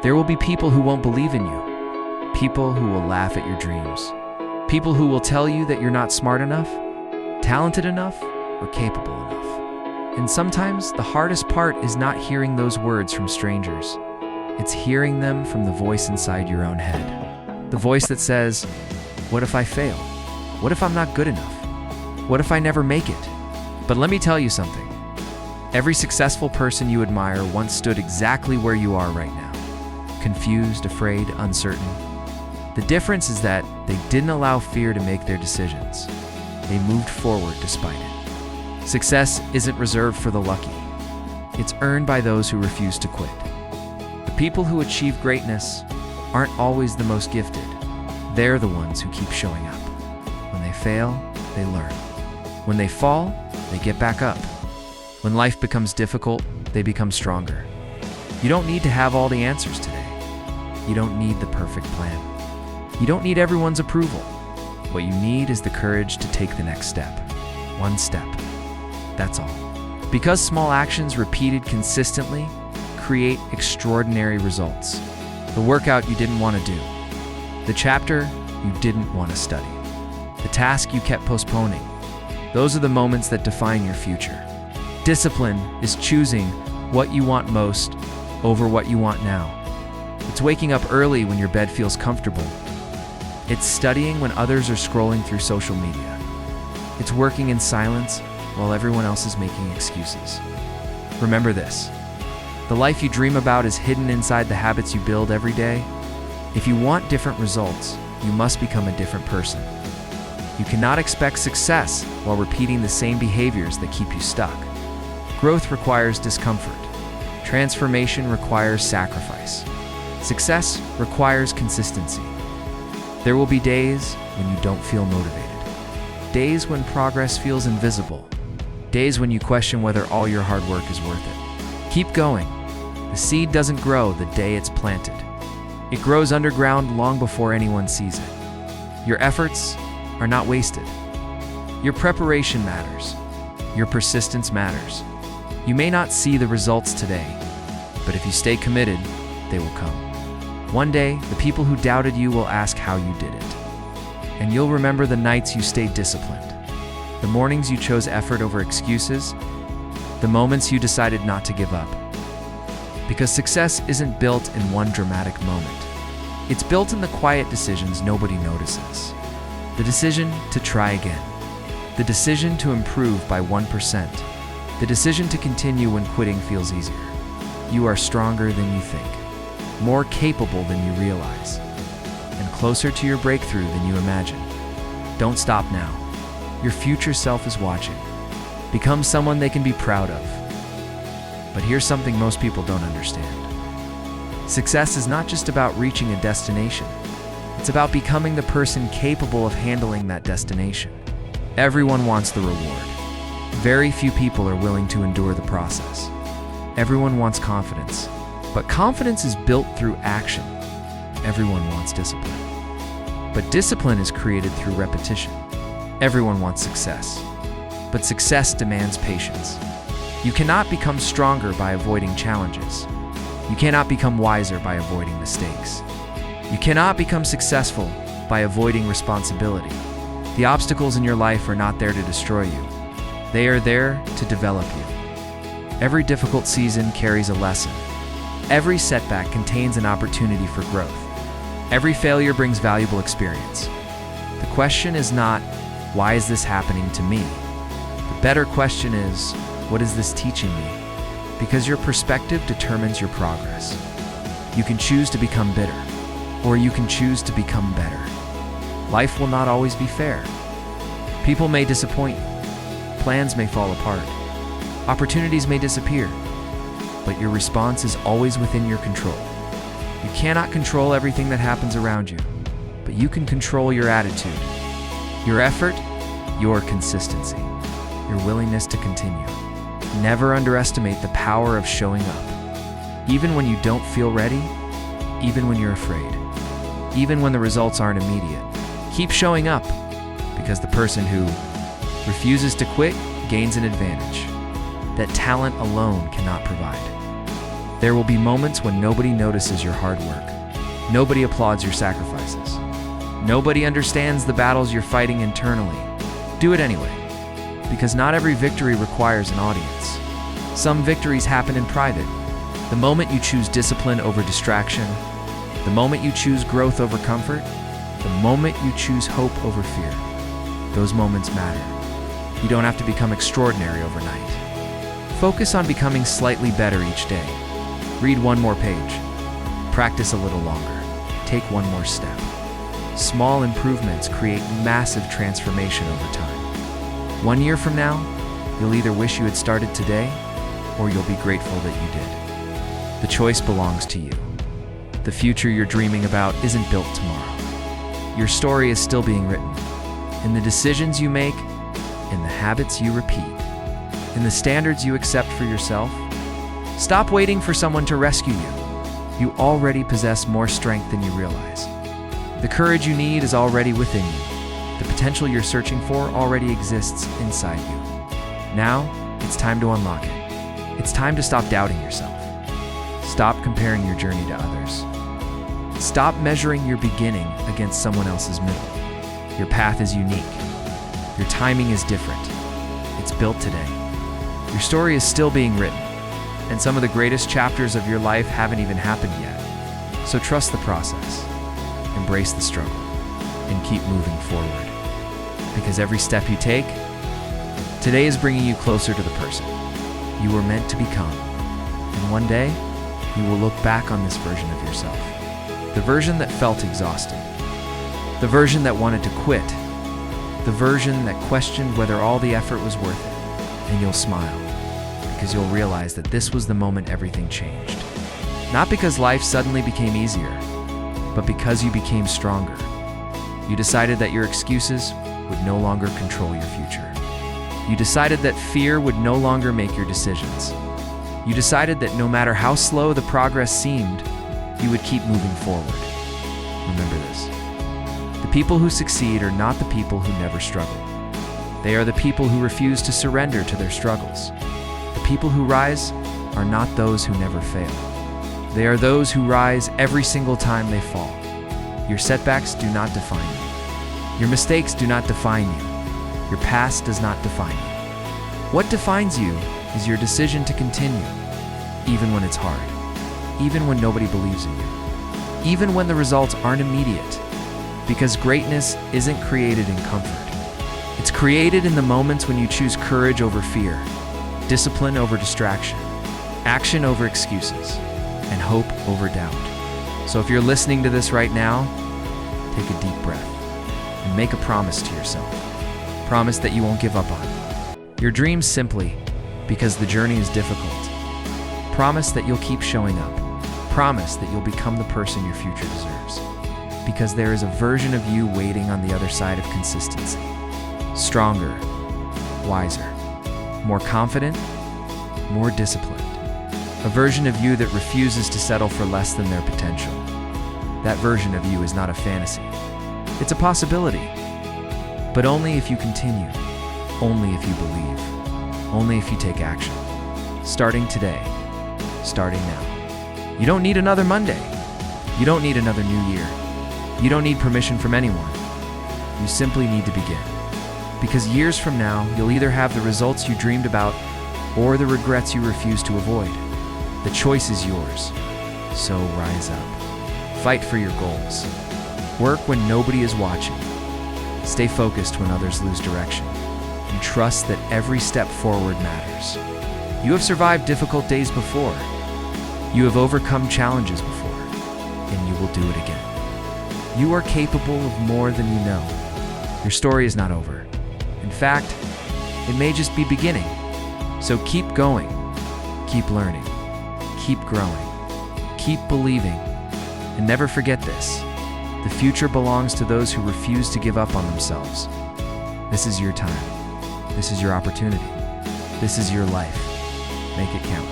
There will be people who won't believe in you, people who will laugh at your dreams, people who will tell you that you're not smart enough, talented enough, or capable enough. And sometimes the hardest part is not hearing those words from strangers. It's hearing them from the voice inside your own head. The voice that says, "What if I fail? What if I'm not good enough? What if I never make it?" But let me tell you something. Every successful person you admire once stood exactly where you are right now. Confused, afraid, uncertain. The difference is that they didn't allow fear to make their decisions. They moved forward despite it. Success isn't reserved for the lucky. It's earned by those who refuse to quit. The people who achieve greatness aren't always the most gifted. They're the ones who keep showing up. When they fail, they learn. When they fall, they get back up. When life becomes difficult, they become stronger. You don't need to have all the answers today. You don't need the perfect plan. You don't need everyone's approval. What you need is the courage to take the next step. One step. That's all. Because small actions repeated consistently create extraordinary results. The workout you didn't want to do. The chapter you didn't want to study. The task you kept postponing. Those are the moments that define your future. Discipline is choosing what you want most over what you want now. It's waking up early when your bed feels comfortable. It's studying when others are scrolling through social media. It's working in silence while everyone else is making excuses. Remember this. The life you dream about is hidden inside the habits you build every day. If you want different results, you must become a different person. You cannot expect success while repeating the same behaviors that keep you stuck. Growth requires discomfort. Transformation requires sacrifice. Success requires consistency. There will be days when you don't feel motivated. Days when progress feels invisible. Days when you question whether all your hard work is worth it. Keep going. The seed doesn't grow the day it's planted. It grows underground long before anyone sees it. Your efforts are not wasted. Your preparation matters. Your persistence matters. You may not see the results today, but if you stay committed, they will come. One day, the people who doubted you will ask how you did it. And you'll remember the nights you stayed disciplined, the mornings you chose effort over excuses, the moments you decided not to give up. Because success isn't built in one dramatic moment. It's built in the quiet decisions nobody notices. The decision to try again. The decision to improve by 1%. The decision to continue when quitting feels easier. You are stronger than you think, more capable than you realize, and closer to your breakthrough than you imagine. Don't stop now. Your future self is watching. Become someone they can be proud of. But here's something most people don't understand. Success is not just about reaching a destination. It's about becoming the person capable of handling that destination. Everyone wants the reward. Very few people are willing to endure the process. Everyone wants confidence, but confidence is built through action. Everyone wants discipline, but discipline is created through repetition. Everyone wants success, but success demands patience. You cannot become stronger by avoiding challenges. You cannot become wiser by avoiding mistakes. You cannot become successful by avoiding responsibility. The obstacles in your life are not there to destroy you. They are there to develop you. Every difficult season carries a lesson. Every setback contains an opportunity for growth. Every failure brings valuable experience. The question is not, why is this happening to me? The better question is, what is this teaching me? Because your perspective determines your progress. You can choose to become bitter, or you can choose to become better. Life will not always be fair. People may disappoint you. Plans may fall apart. Opportunities may disappear. But your response is always within your control. You cannot control everything that happens around you, but you can control your attitude, your effort, your consistency, your willingness to continue. Never underestimate the power of showing up. Even when you don't feel ready, even when you're afraid, even when the results aren't immediate. Keep showing up, because the person who refuses to quit gains an advantage that talent alone cannot provide. There will be moments when nobody notices your hard work. Nobody applauds your sacrifices. Nobody understands the battles you're fighting internally. Do it anyway, because not every victory requires an audience. Some victories happen in private. The moment you choose discipline over distraction, the moment you choose growth over comfort, the moment you choose hope over fear, those moments matter. You don't have to become extraordinary overnight. Focus on becoming slightly better each day. Read one more page. Practice a little longer. Take one more step. Small improvements create massive transformation over time. 1 year from now, you'll either wish you had started today, or you'll be grateful that you did. The choice belongs to you. The future you're dreaming about isn't built tomorrow. Your story is still being written. In the decisions you make, in the habits you repeat, in the standards you accept for yourself. Stop waiting for someone to rescue you. You already possess more strength than you realize. The courage you need is already within you. The potential you're searching for already exists inside you. Now, it's time to unlock it. It's time to stop doubting yourself. Stop comparing your journey to others. Stop measuring your beginning against someone else's middle. Your path is unique. Your timing is different. It's built today. Your story is still being written, and some of the greatest chapters of your life haven't even happened yet. So trust the process, embrace the struggle, and keep moving forward. Because every step you take, today is bringing you closer to the person you were meant to become. And one day, you will look back on this version of yourself. The version that felt exhausted. The version that wanted to quit. The version that questioned whether all the effort was worth it. And you'll smile, because you'll realize that this was the moment everything changed. Not because life suddenly became easier, but because you became stronger. You decided that your excuses would no longer control your future. You decided that fear would no longer make your decisions. You decided that no matter how slow the progress seemed, you would keep moving forward. Remember this. The people who succeed are not the people who never struggle. They are the people who refuse to surrender to their struggles. The people who rise are not those who never fail. They are those who rise every single time they fall. Your setbacks do not define you. Your mistakes do not define you. Your past does not define you. What defines you is your decision to continue, even when it's hard, even when nobody believes in you, even when the results aren't immediate, because greatness isn't created in comfort. It's created in the moments when you choose courage over fear, discipline over distraction, action over excuses, and hope over doubt. So if you're listening to this right now, take a deep breath and make a promise to yourself. Promise that you won't give up on your dreams simply because the journey is difficult. Promise that you'll keep showing up. Promise that you'll become the person your future deserves. Because there is a version of you waiting on the other side of consistency. Stronger, wiser, more confident, more disciplined. A version of you that refuses to settle for less than their potential. That version of you is not a fantasy. It's a possibility. But only if you continue. Only if you believe. Only if you take action. Starting today. Starting now. You don't need another Monday. You don't need another new year. You don't need permission from anyone. You simply need to begin. Because years from now, you'll either have the results you dreamed about or the regrets you refuse to avoid. The choice is yours. So rise up. Fight for your goals. Work when nobody is watching. Stay focused when others lose direction. And trust that every step forward matters. You have survived difficult days before. You have overcome challenges before. And you will do it again. You are capable of more than you know. Your story is not over. In fact, it may just be beginning. So keep going, keep learning, keep growing, keep believing, and never forget this. The future belongs to those who refuse to give up on themselves. This is your time. This is your opportunity. This is your life. Make it count.